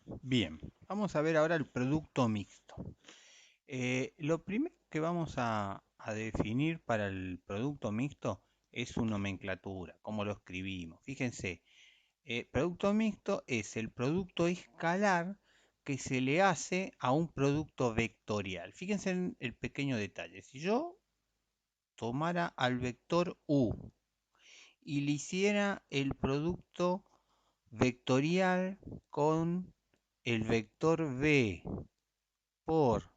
Bien, vamos a ver ahora el producto mixto. Lo primero que vamos a definir para el producto mixto es su nomenclatura, cómo lo escribimos. Fíjense, producto mixto es el producto escalar que se le hace a un producto vectorial. Fíjense en el pequeño detalle. Si yo tomara al vector U y le hiciera el producto vectorial con el vector V por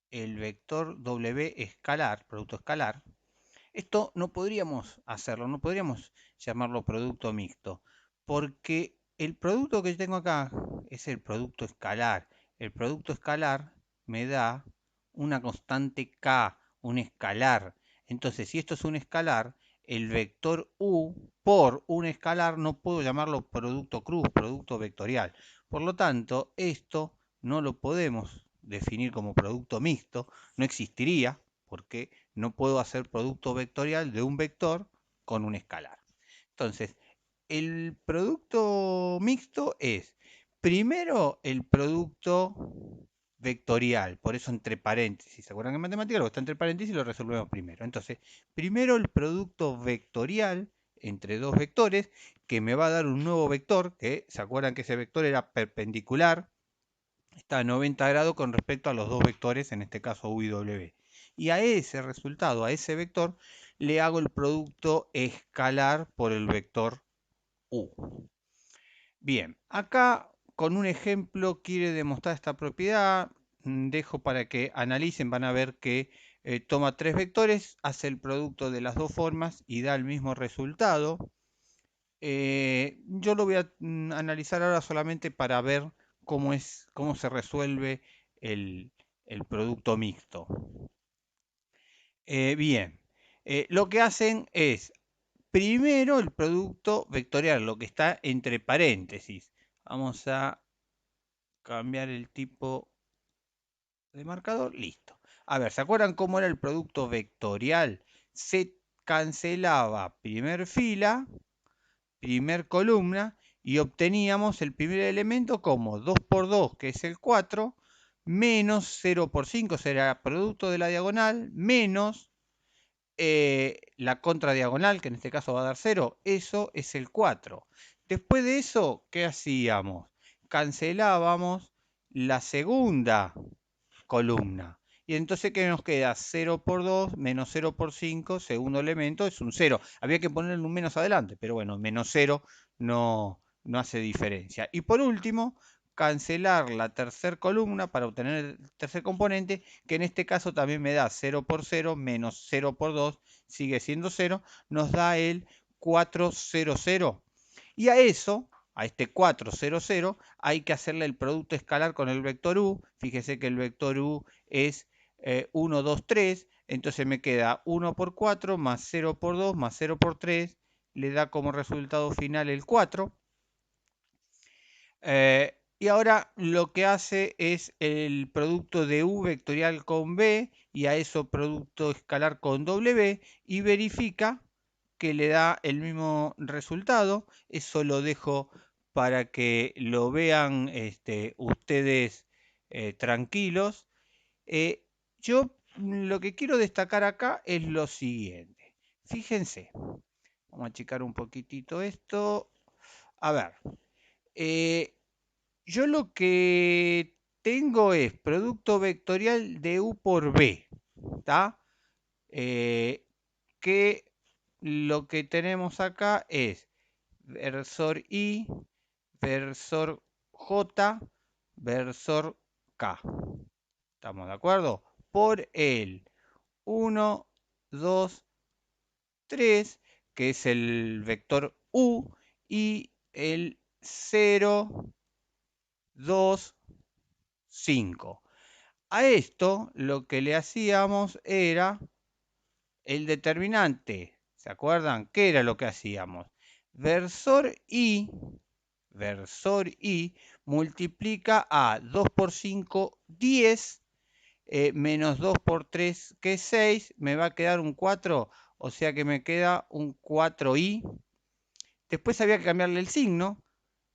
el vector W escalar, producto escalar, esto no podríamos hacerlo, no podríamos llamarlo producto mixto, porque el producto que tengo acá es el producto escalar. El producto escalar me da una constante K, un escalar. Entonces, si esto es un escalar, el vector U por un escalar no puedo llamarlo producto cruz, producto vectorial. Por lo tanto, esto no lo podemos definir como producto mixto, no existiría, porque no puedo hacer producto vectorial de un vector con un escalar. Entonces, el producto mixto es primero el producto vectorial, por eso entre paréntesis. ¿Se acuerdan que en matemáticas lo que está entre paréntesis lo resolvemos primero? Entonces, primero el producto vectorial entre dos vectores que me va a dar un nuevo vector, que se acuerdan que ese vector era perpendicular, está a 90 grados con respecto a los dos vectores, en este caso u y w. Y a ese resultado, a ese vector, le hago el producto escalar por el vector u. Bien, acá con un ejemplo quiere demostrar esta propiedad. Dejo para que analicen, van a ver que toma tres vectores, hace el producto de las dos formas y da el mismo resultado. Yo lo voy a analizar ahora solamente para ver cómo se resuelve el, el producto mixto. Bien, lo que hacen es primero el producto vectorial, lo que está entre paréntesis. Vamos a cambiar el tipo de marcador, listo. A ver, ¿se acuerdan cómo era el producto vectorial? Se cancelaba primer fila, primer columna, y obteníamos el primer elemento como 2 por 2, que es el 4, menos 0 por 5, será producto de la diagonal, menos la contradiagonal, que en este caso va a dar 0, eso es el 4. Después de eso, ¿qué hacíamos? Cancelábamos la segunda columna. Y entonces, ¿qué nos queda? 0 por 2 menos 0 por 5, segundo elemento es un 0. Había que ponerle un menos adelante, pero bueno, menos 0 no hace diferencia. Y por último, cancelar la tercera columna para obtener el tercer componente, que en este caso también me da 0 por 0 menos 0 por 2, sigue siendo 0, nos da el 400. Y a eso, a este 400, hay que hacerle el producto escalar con el vector u. Fíjese que el vector u es 1, 2, 3. Entonces me queda 1 por 4 más 0 por 2 más 0 por 3. Le da como resultado final el 4. Y ahora lo que hace es el producto de u vectorial con b y a eso producto escalar con w y verifica que le da el mismo resultado. Eso lo dejo para que lo vean ustedes tranquilos. Yo lo que quiero destacar acá es lo siguiente. Fíjense, vamos a achicar un poquitito esto. A ver, eh, yo lo que tengo es producto vectorial de u por b, ¿está? Que lo que tenemos acá es versor I, versor J, versor K. ¿Estamos de acuerdo? Por el 1, 2, 3, que es el vector U, y el 0, 2, 5. A esto lo que le hacíamos era el determinante. ¿Se acuerdan? ¿Qué era lo que hacíamos? Versor I multiplica a 2 por 5, 10, menos 2 por 3, que es 6, me va a quedar un 4, o sea que me queda un 4i. Después había que cambiarle el signo,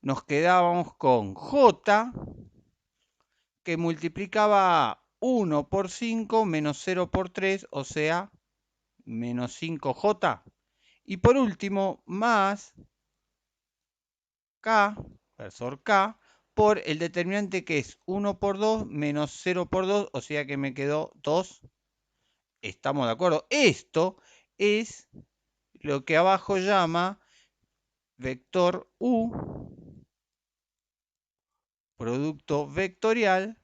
nos quedábamos con J que multiplicaba 1 por 5 menos 0 por 3, o sea, menos 5J. Y por último, más K, versor K, por el determinante que es 1 por 2 menos 0 por 2, o sea que me quedó 2. ¿Estamos de acuerdo? Esto es lo que abajo llama vector U, producto vectorial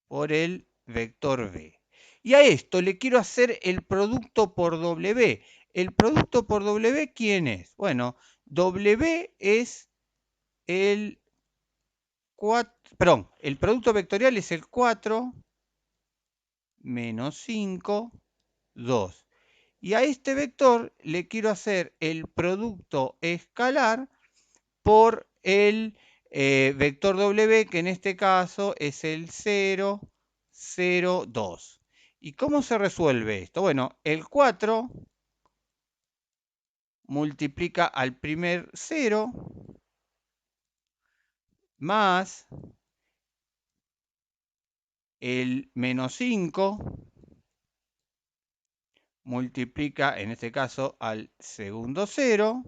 por el vector V. Y a esto le quiero hacer el producto por W. ¿El producto por W quién es? Bueno, W es el 4, perdón, el producto vectorial es el 4 menos 5, 2. Y a este vector le quiero hacer el producto escalar por el vector W, que en este caso es el 0, 0, 2. ¿Y cómo se resuelve esto? Bueno, el 4 multiplica al primer 0 más el menos 5 multiplica, en este caso, al segundo 0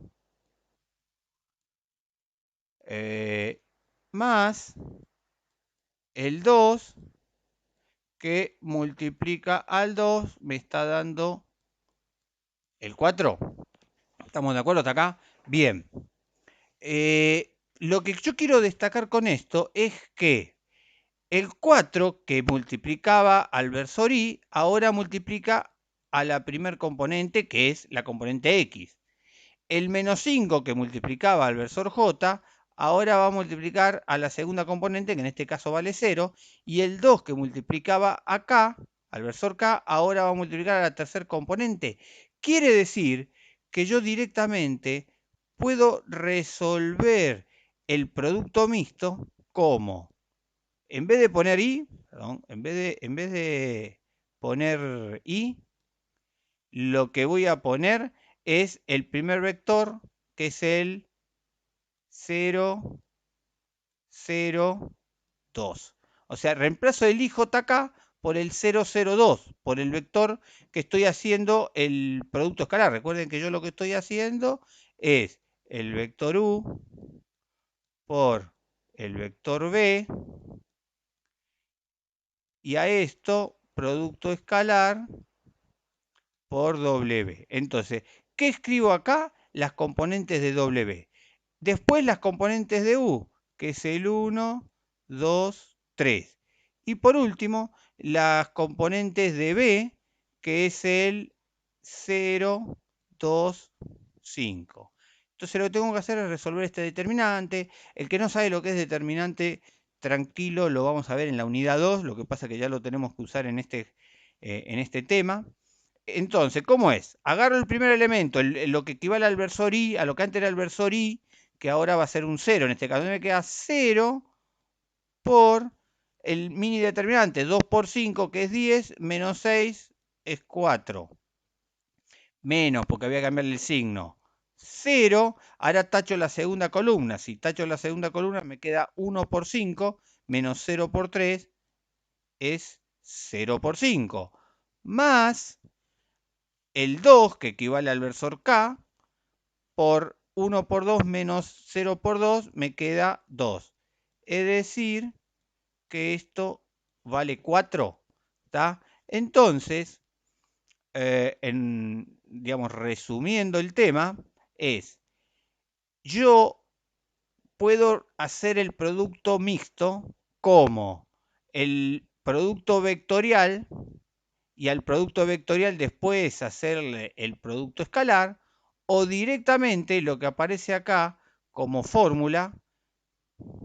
más el 2 que multiplica al 2 me está dando el 4. ¿Estamos de acuerdo hasta acá? Bien. Lo que yo quiero destacar con esto es que el 4 que multiplicaba al versor y, ahora multiplica a la primer componente, que es la componente x. El menos 5 que multiplicaba al versor j, ahora va a multiplicar a la segunda componente, que en este caso vale 0. Y el 2 que multiplicaba acá, al versor k, ahora va a multiplicar a la tercera componente. Quiere decir que yo directamente puedo resolver el producto mixto como, en vez de poner i, perdón, en vez de poner i, lo que voy a poner es el primer vector, que es el 0, 0, 2. O sea, reemplazo el IJK por el 0, 0, 2, por el vector que estoy haciendo el producto escalar. Recuerden que yo lo que estoy haciendo es el vector U por el vector B, y a esto producto escalar por W. Entonces, ¿qué escribo acá? Las componentes de W. Después las componentes de U, que es el 1, 2, 3. Y por último, las componentes de B, que es el 0, 2, 5. Entonces lo que tengo que hacer es resolver este determinante. El que no sabe lo que es determinante, tranquilo, lo vamos a ver en la unidad 2. Lo que pasa es que ya lo tenemos que usar en este tema. Entonces, ¿cómo es? Agarro el primer elemento, lo que equivale al versor i, a lo que antes era el versor i, que ahora va a ser un 0. En este caso me queda 0 por el mini determinante, 2 por 5, que es 10, menos 6 es 4. Menos, porque había que cambiarle el signo. 0, ahora tacho la segunda columna. Si tacho la segunda columna me queda 1 por 5, menos 0 por 3 es 0 por 5. Más el 2, que equivale al versor k, por 1 por 2 menos 0 por 2 me queda 2. Es decir, que esto vale 4. ¿Tá? Entonces, digamos, resumiendo el tema, es, yo puedo hacer el producto mixto como el producto vectorial, y al producto vectorial después hacerle el producto escalar, o directamente lo que aparece acá como fórmula,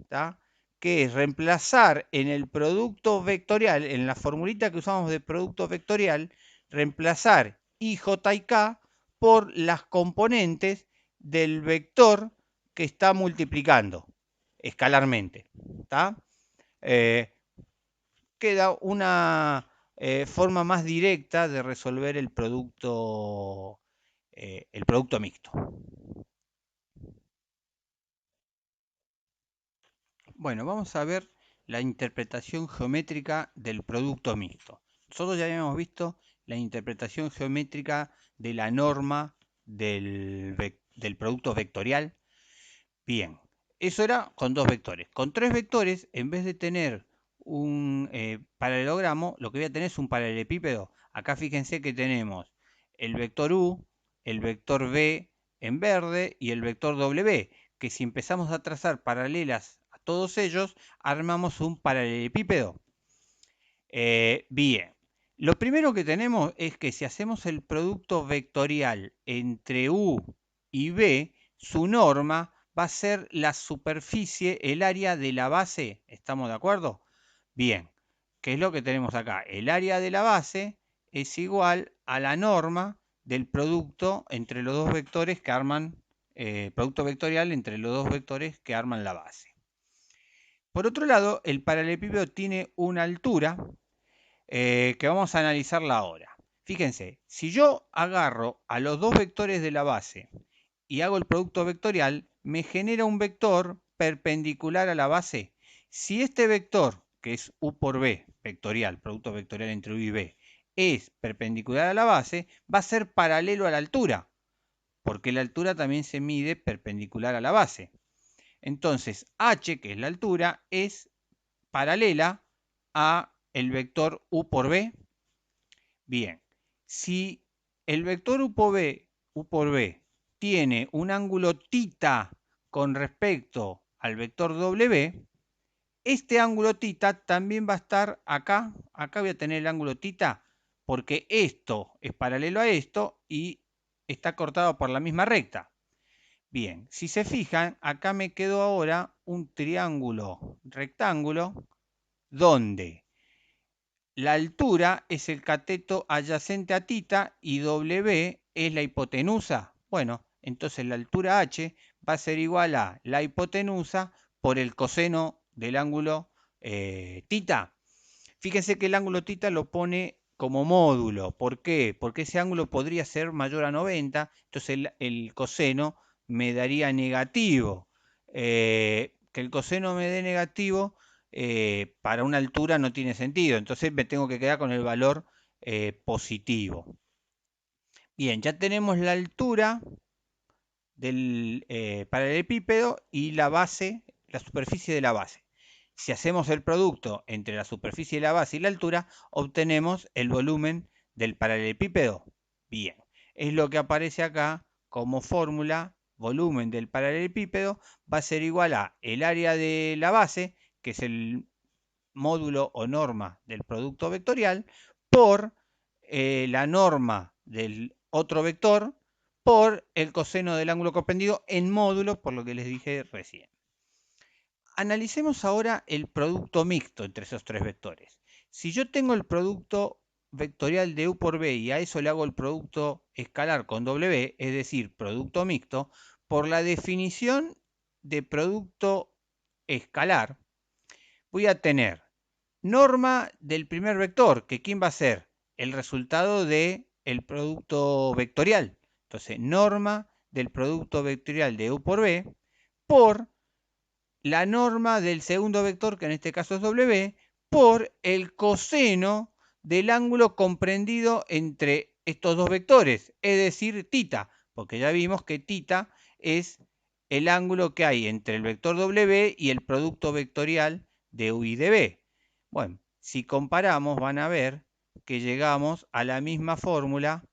¿tá? Que es reemplazar en el producto vectorial, en la formulita que usamos de producto vectorial, reemplazar i, j y k por las componentes del vector que está multiplicando escalarmente. ¿Tá? Eh, Queda una forma más directa de resolver el producto mixto. Bueno, vamos a ver la interpretación geométrica del producto mixto. Nosotros ya habíamos visto la interpretación geométrica de la norma del producto vectorial. Bien, eso era con dos vectores. Con tres vectores, en vez de tener un paralelogramo, lo que voy a tener es un paralelepípedo. Acá fíjense que tenemos el vector U, el vector V en verde y el vector W, que si empezamos a trazar paralelas a todos ellos, armamos un paralelepípedo. Bien, lo primero que tenemos es que si hacemos el producto vectorial entre U y V, su norma va a ser la superficie, el área de la base. ¿Estamos de acuerdo? Bien, ¿qué es lo que tenemos acá? El área de la base es igual a la norma del producto entre los dos vectores que arman, producto vectorial entre los dos vectores que arman la base. Por otro lado, el paralelepípedo tiene una altura que vamos a analizarla ahora. Fíjense, si yo agarro a los dos vectores de la base y hago el producto vectorial, me genera un vector perpendicular a la base. Si este vector, que es U por B, vectorial, producto vectorial entre U y B, es perpendicular a la base, va a ser paralelo a la altura, porque la altura también se mide perpendicular a la base. Entonces, H, que es la altura, es paralela a el vector U por B. Bien, si el vector U por B tiene un ángulo θ con respecto al vector W, este ángulo θ también va a estar acá. Acá voy a tener el ángulo θ porque esto es paralelo a esto y está cortado por la misma recta. Bien, si se fijan, acá me quedó ahora un triángulo rectángulo donde la altura es el cateto adyacente a θ y W es la hipotenusa. Bueno, entonces la altura H va a ser igual a la hipotenusa por el coseno del ángulo θ. Fíjense que el ángulo θ lo pone como módulo. ¿Por qué? Porque ese ángulo podría ser mayor a 90, entonces el coseno me daría negativo. Que el coseno me dé negativo para una altura no tiene sentido, entonces me tengo que quedar con el valor positivo. Bien, ya tenemos la altura del paralelepípedo y la base, la superficie de la base. Si hacemos el producto entre la superficie de la base y la altura, obtenemos el volumen del paralelepípedo. Bien, es lo que aparece acá como fórmula. Volumen del paralelepípedo va a ser igual a el área de la base, que es el módulo o norma del producto vectorial, por la norma del otro vector, por el coseno del ángulo comprendido en módulo, por lo que les dije recién. Analicemos ahora el producto mixto entre esos tres vectores. Si yo tengo el producto vectorial de U por B y a eso le hago el producto escalar con W, es decir, producto mixto, por la definición de producto escalar, voy a tener norma del primer vector, que ¿quién va a ser? El resultado del producto vectorial. Entonces, norma del producto vectorial de U por B por la norma del segundo vector, que en este caso es W, por el coseno del ángulo comprendido entre estos dos vectores, es decir, θ, porque ya vimos que θ es el ángulo que hay entre el vector W y el producto vectorial de U y de B. Bueno, si comparamos van a ver que llegamos a la misma fórmula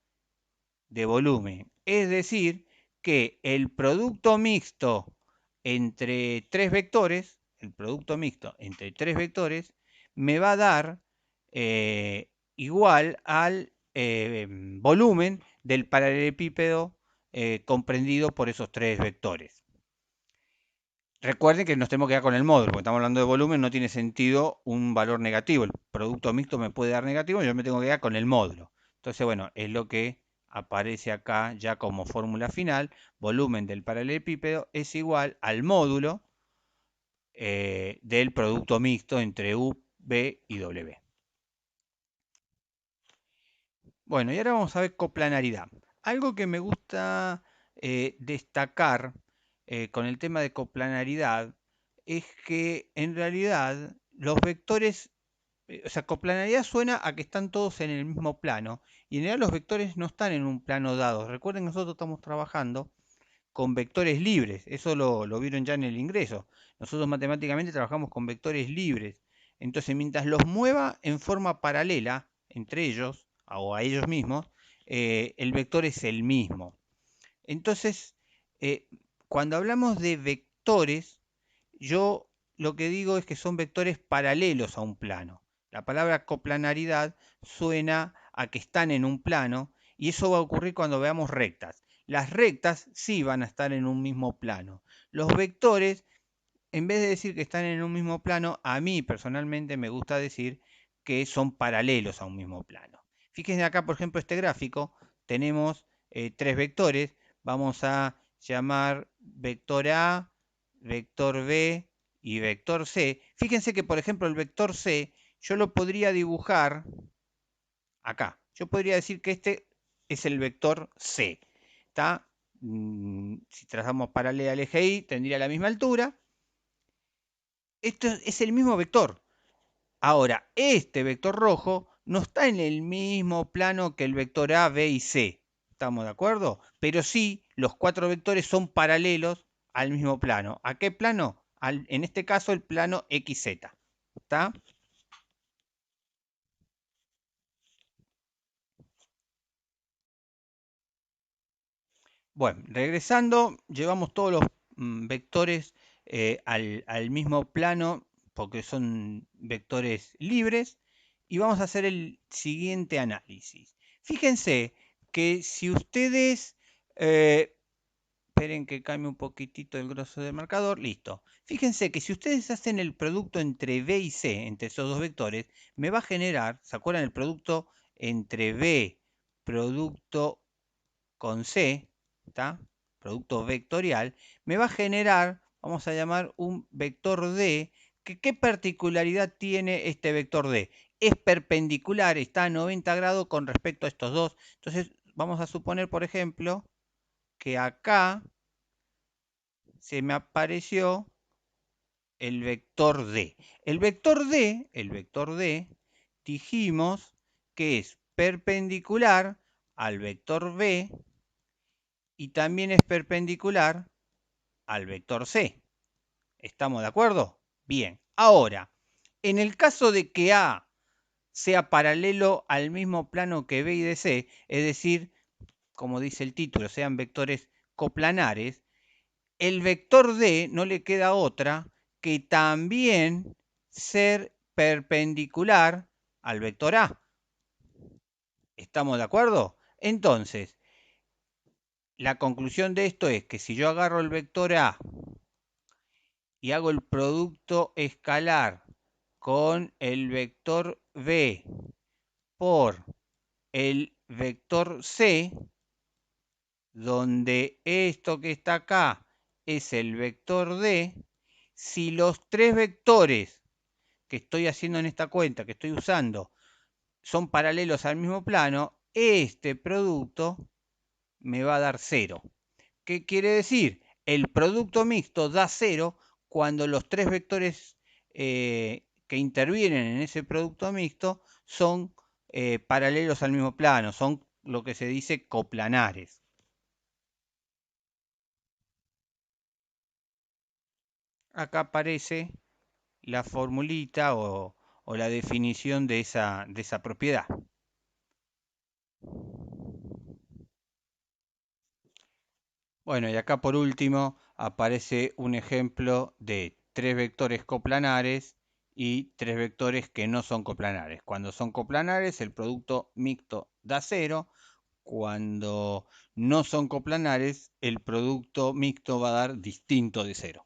de volumen. Es decir, que el producto mixto entre tres vectores, me va a dar igual al volumen del paralelepípedo comprendido por esos tres vectores. Recuerden que nos tenemos que quedar con el módulo, porque estamos hablando de volumen, no tiene sentido un valor negativo. El producto mixto me puede dar negativo, yo me tengo que quedar con el módulo. Entonces, bueno, es lo que aparece acá ya como fórmula final. Volumen del paralelepípedo es igual al módulo del producto mixto entre U, B y W. Bueno, y ahora vamos a ver coplanaridad. Algo que me gusta destacar con el tema de coplanaridad es que en realidad los vectores, o sea, coplanaridad suena a que están todos en el mismo plano, y en realidad los vectores no están en un plano dado. Recuerden que nosotros estamos trabajando con vectores libres, eso lo vieron ya en el ingreso. Nosotros matemáticamente trabajamos con vectores libres. Entonces, mientras los mueva en forma paralela entre ellos o a ellos mismos, el vector es el mismo. Entonces, cuando hablamos de vectores, yo lo que digo es que son vectores paralelos a un plano. La palabra coplanaridad suena a que están en un plano y eso va a ocurrir cuando veamos rectas. Las rectas sí van a estar en un mismo plano. Los vectores, en vez de decir que están en un mismo plano, a mí personalmente me gusta decir que son paralelos a un mismo plano. Fíjense acá, por ejemplo, este gráfico, tenemos tres vectores. Vamos a llamar vector A, vector B y vector C. Fíjense que, por ejemplo, el vector C yo lo podría dibujar acá. Yo podría decir que este es el vector C. ¿Está? Si trazamos paralela al eje Y, tendría la misma altura. Esto es el mismo vector. Ahora, este vector rojo no está en el mismo plano que el vector A, B y C. ¿Estamos de acuerdo? Pero sí, los cuatro vectores son paralelos al mismo plano. ¿A qué plano? En este caso, el plano XZ. ¿Está? Bueno, regresando, llevamos todos los vectores al mismo plano porque son vectores libres y vamos a hacer el siguiente análisis. Fíjense que si ustedes, esperen que cambie un poquitito el grosor del marcador, listo. Fíjense que si ustedes hacen el producto entre B y C, entre esos dos vectores, me va a generar, ¿se acuerdan el producto entre B, producto con C, ¿está? Producto vectorial, me va a generar, vamos a llamar un vector D, que ¿qué particularidad tiene este vector D? Es perpendicular, está a 90 grados con respecto a estos dos. Entonces, vamos a suponer, por ejemplo, que acá se me apareció el vector D. El vector D, dijimos que es perpendicular al vector B y también es perpendicular al vector C. ¿Estamos de acuerdo? Bien. Ahora, en el caso de que A sea paralelo al mismo plano que B y de C, es decir, como dice el título, sean vectores coplanares, el vector D no le queda otra que también ser perpendicular al vector A. ¿Estamos de acuerdo? Entonces, la conclusión de esto es que si yo agarro el vector A y hago el producto escalar con el vector B por el vector C, donde esto que está acá es el vector D, si los tres vectores que estoy haciendo en esta cuenta, que estoy usando, son paralelos al mismo plano, este producto me va a dar 0. ¿Qué quiere decir? El producto mixto da 0 cuando los tres vectores que intervienen en ese producto mixto son paralelos al mismo plano, son lo que se dice coplanares. Acá aparece la formulita o la definición de esa propiedad. Bueno, y acá por último aparece un ejemplo de tres vectores coplanares y tres vectores que no son coplanares. Cuando son coplanares, el producto mixto da 0. Cuando no son coplanares, el producto mixto va a dar distinto de 0.